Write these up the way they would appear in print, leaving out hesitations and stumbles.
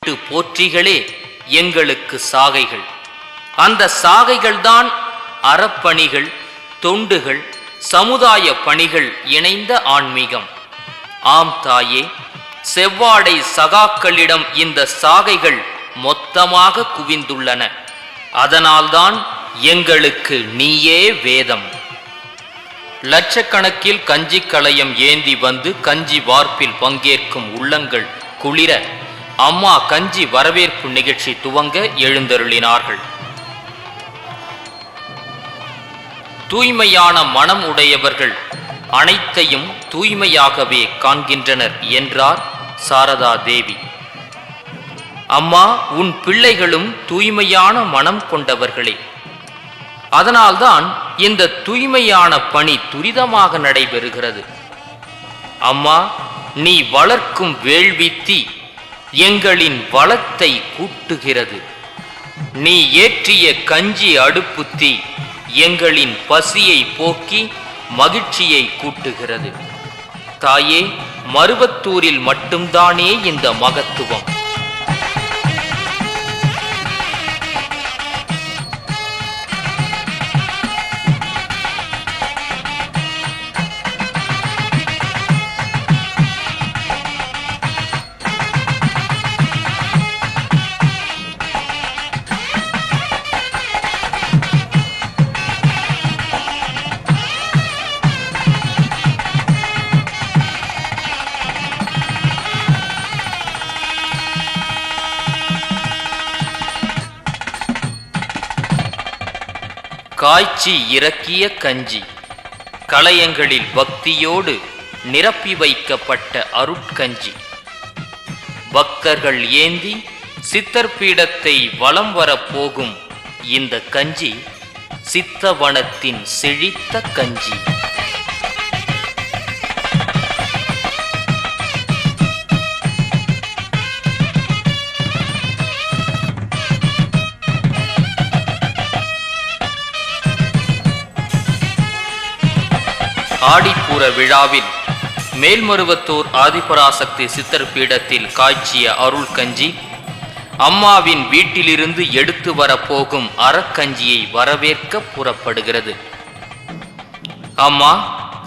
வீட்டு போற்றிகளே எங்களுக்கு சாகைகள். அந்த சாகைகள்தான் அறப்பணிகள், தொண்டுகள், சமுதாய பணிகள் இணைந்த ஆன்மீகம். ஆம் தாயே, செவ்வாடை சகாக்களிடம் இந்த சாகைகள் மொத்தமாக குவிந்துள்ளன. அதனால்தான் எங்களுக்கு நீயே வேதம். லட்சக்கணக்கில் கஞ்சி கலயம் ஏந்தி வந்து கஞ்சி வார்ப்பில் பங்கேற்கும் உள்ளங்கள் குளிர அம்மா கஞ்சி வரவேற்பு நிகழ்ச்சி துவங்க எழுந்தருளினார்கள். தூய்மையான மனம் உடையவர்கள் அனைத்தையும் தூய்மையாகவே காண்கின்றனர் என்றார் சாரதா தேவி. அம்மா, உன் பிள்ளைகளும் தூய்மையான மனம் கொண்டவர்களே. அதனால்தான் இந்த தூய்மையான பணி துரிதமாக நடைபெறுகிறது. அம்மா, நீ வளர்க்கும் வேள்வித்தி எங்களின் வளத்தை கூட்டுகிறது. நீ ஏற்றிய கஞ்சி அடுப்புத்தி எங்களின் பசியை போக்கி மகிழ்ச்சியை கூட்டுகிறது. தாயே, மருவத்தூரில் மட்டும்தானே இந்த மகத்துவம். காய்ச்சி இறக்கிய கஞ்சி, கலயங்களில் பக்தியோடு நிரப்பி வைக்கப்பட்ட அருட்கஞ்சி, பக்தர்கள் ஏந்தி சித்தர் பீடத்தை வலம் வரப்போகும் இந்த கஞ்சி சித்தவனத்தின் செழித்த கஞ்சி. ஆடிப்பூர விழாவில் மேல்மருவத்தூர் ஆதிபராசக்தி சித்தர் பீடத்தில் காய்ச்சிய அருள் கஞ்சி அம்மாவின் வீட்டிலிருந்து எடுத்து வரப்போகும் அறக்கஞ்சியை வரவேற்க புறப்படுகிறது. அம்மா,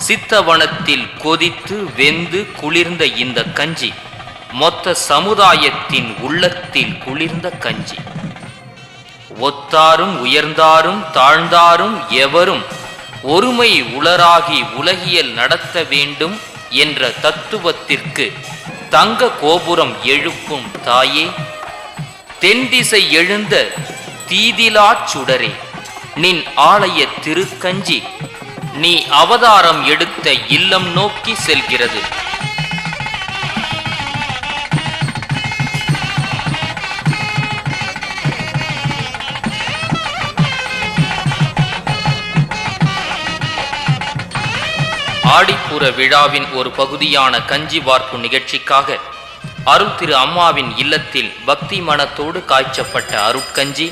சித்தவனத்தில் கொதித்து வெந்து குளிர்ந்த இந்த கஞ்சி மொத்த சமுதாயத்தின் உள்ளத்தில் குளிர்ந்த கஞ்சி. ஒத்தாரும் உயர்ந்தாரும் தாழ்ந்தாரும் எவரும் ஒருமை உளராகி உலகியல் நடத்த வேண்டும் என்ற தத்துவத்திற்கு தங்க கோபுரம் எழுப்பும் தாயே, தென்திசை எழுந்த தீதிலாச் சுடரே, நின் ஆலய திருக்கஞ்சி நீ அவதாரம் எடுத்த இல்லம் நோக்கி செல்கிறது. ஆடிப்பூர விழாவின் ஒரு பகுதியான கஞ்சி வார்ப்பு நிகழ்ச்சிக்காக அருள் திரு அம்மாவின் இல்லத்தில் பக்தி மனத்தோடு காய்ச்சப்பட்ட அருட்கஞ்சி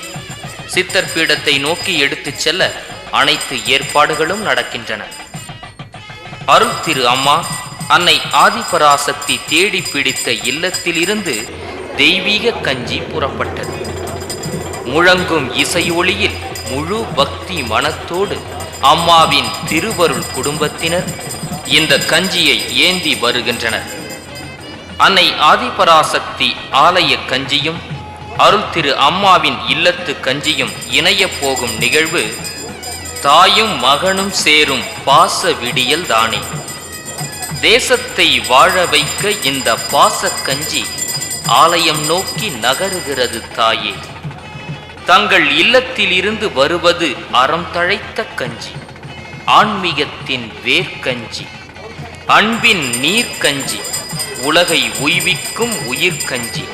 சித்தர் பீடத்தை நோக்கி எடுத்துச் செல்ல அனைத்து ஏற்பாடுகளும் நடக்கின்றன. அருள் திரு அம்மா அன்னை ஆதிபராசக்தி தேடி பிடித்த இல்லத்திலிருந்து தெய்வீக கஞ்சி புறப்பட்டது. முழங்கும் இசை ஒளியில் முழு பக்தி மனத்தோடு அம்மாவின் திருவருள் குடும்பத்தினர் இந்த கஞ்சியை ஏந்தி வருகின்றனர். அன்னை ஆதிபராசக்தி ஆலய கஞ்சியும் அருள் திரு அம்மாவின் இல்லத்து கஞ்சியும் இணைய போகும் நிகழ்வு தாயும் மகனும் சேரும் பாச விடியல் தானே. தேசத்தை வாழ வைக்க இந்த பாச கஞ்சி ஆலயம் நோக்கி நகருகிறது தாயே. தங்கள் இல்லத்தில் இருந்து வருவது அறம் தழைத்த கஞ்சி, ஆன்மீகத்தின் வேர்க்கஞ்சி, அன்பின் நீர்க்கஞ்சி, உலகை உய்விக்கும் உயிர்கஞ்சி.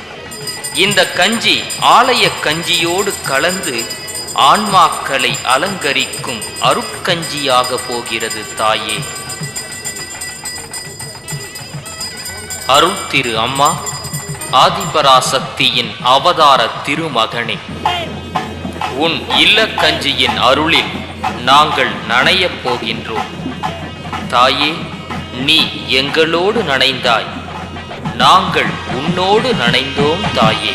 இந்த கஞ்சி ஆலய கஞ்சியோடு கலந்து ஆன்மாக்களை அலங்கரிக்கும் அருட்கஞ்சியாக போகிறது தாயே. அருள் திரு அம்மா, ஆதிபராசக்தியின் அவதார திருமகனே, உன் இல்லக்கஞ்சியின் அருளில் நாங்கள் நனையப் போகின்றோம். தாயே, நீ எங்களோடு நனைந்தாய். நாங்கள் உன்னோடு நனைந்தோம் தாயே.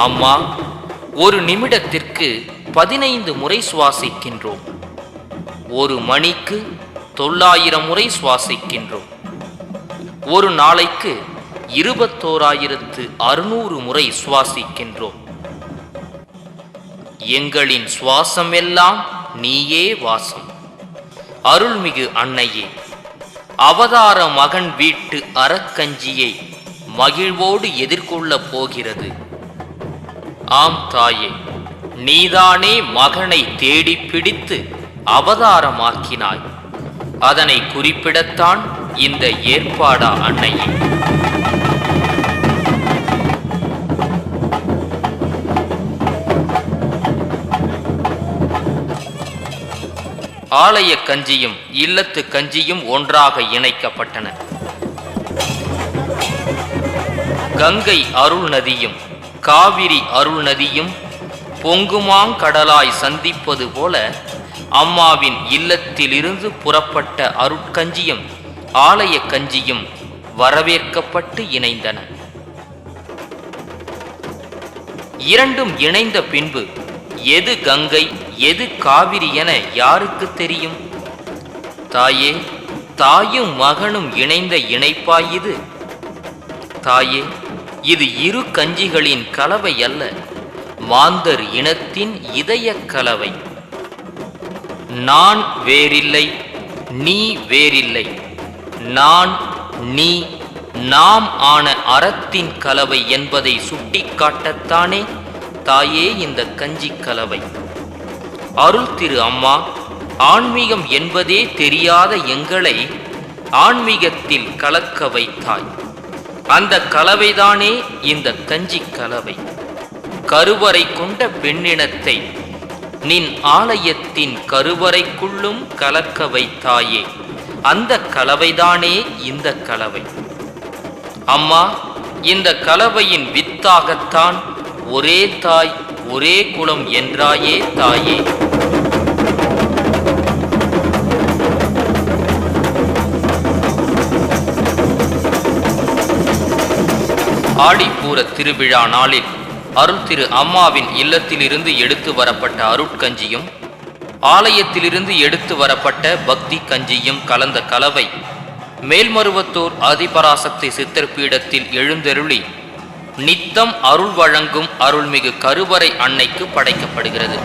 அம்மா, ஒரு நிமிடத்திற்கு 15 முறை சுவாசிக்கின்றோம். ஒரு மணிக்கு 900 முறை சுவாசிக்கின்றோம். ஒரு நாளைக்கு 21,600 முறை சுவாசிக்கின்றோம். எங்களின் சுவாசம் எல்லாம் நீயே வாசம். அருள்மிகு அன்னையே, அவதார மகன் வீட்டு அறக்கஞ்சியை மகிழ்வோடு எதிர்கொள்ளப் போகிறது. ஆம் தாயே, நீதானே மகனை தேடி பிடித்து அவதாரமாக்கினாய். அதனை குறிப்பிடத்தான் இந்த ஏற்பாடா அன்னையே? ஆலய கஞ்சியும் இல்லத்து கஞ்சியும் ஒன்றாக இணைக்கப்பட்டன. கங்கை அருள் நதியும் காவிரி அருள் நதியும் பொங்குமாங்கடலாய் சந்திப்பது போல அம்மாவின் இல்லத்திலிருந்து புறப்பட்ட அருட்கஞ்சியும் ஆலய கஞ்சியும் வரவேற்கப்பட்டு இணைந்தன. இரண்டும் இணைந்த பின்பு எது கங்கை எது காவிரி என யாருக்கு தெரியும்? தாயே, தாயும் மகனும் இணைந்த இணைப்பாய் இது. தாயே, இது இரு கஞ்சிகளின் கலவை அல்ல, மாந்தர் இனத்தின் இதய கலவை. நான் வேறில்லை, நீ வேறில்லை, நான் நீ நாம் ஆன அறத்தின் கலவை என்பதை சுட்டிக்காட்டத்தானே தாயே இந்த கஞ்சி கலவை. அருள் திரு அம்மா, ஆன்மீகம் என்பதே தெரியாத எங்களை ஆன்மீகத்தில் கலக்க வைத்தாய். அந்த கலவைதானே இந்த கஞ்சி கலவை. கருவறை கொண்ட பெண்ணினத்தை நின் ஆலயத்தின் கருவறைக்குள்ளும் கலக்க வைத்தாயே. அந்த கலவைதானே இந்த கலவை. அம்மா, இந்த கலவையின் வித்தாகத்தான் ஒரே தாய் ஒரே குலம் என்றாயே தாயே. ஆடிப்பூர திருவிழா நாளில் அருள் திரு அம்மாவின் இல்லத்திலிருந்து எடுத்து வரப்பட்ட அருட்கஞ்சியும் ஆலயத்திலிருந்து எடுத்து வரப்பட்ட பக்தி கஞ்சியும் கலந்த கலவை மேல்மருவத்தூர் ஆதிபராசக்தி சித்தர் பீடத்தில் எழுந்தருளி நித்தம் அருள் வழங்கும் அருள்மிகு கருவறை அன்னைக்கு படைக்கப்படுகிறது.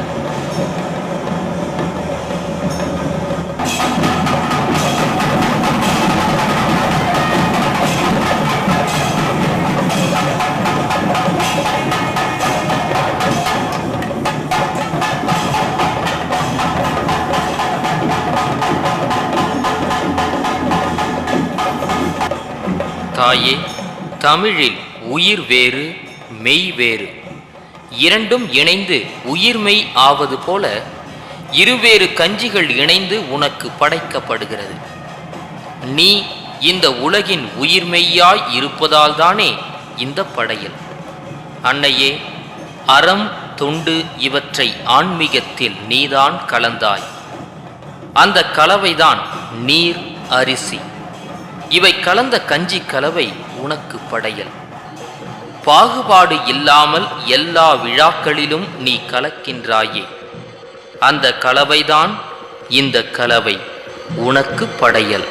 தாயே, தமிழில் உயிர் வேறு மெய் வேறு, இரண்டும் இணைந்து உயிர்மெய் ஆவது போல இருவேறு கஞ்சிகள் இணைந்து உனக்கு படைக்கப்படுகிறது. நீ இந்த உலகின் உயிர்மெய்யாய் இருப்பதால் தானே இந்த படையல். அன்னையே, அறம் தொண்டு இவற்றை ஆன்மீகத்தில் நீதான் கலந்தாய். அந்த கலவைதான் நீர் அரிசி. இவை கலந்த கஞ்சி கலவை உனக்கு படையல். பாகுபாடு இல்லாமல் எல்லா விழாக்களிலும் நீ கலக்கின்றாயே. அந்த கலவைதான் இந்த கலவை உனக்கு படையல்.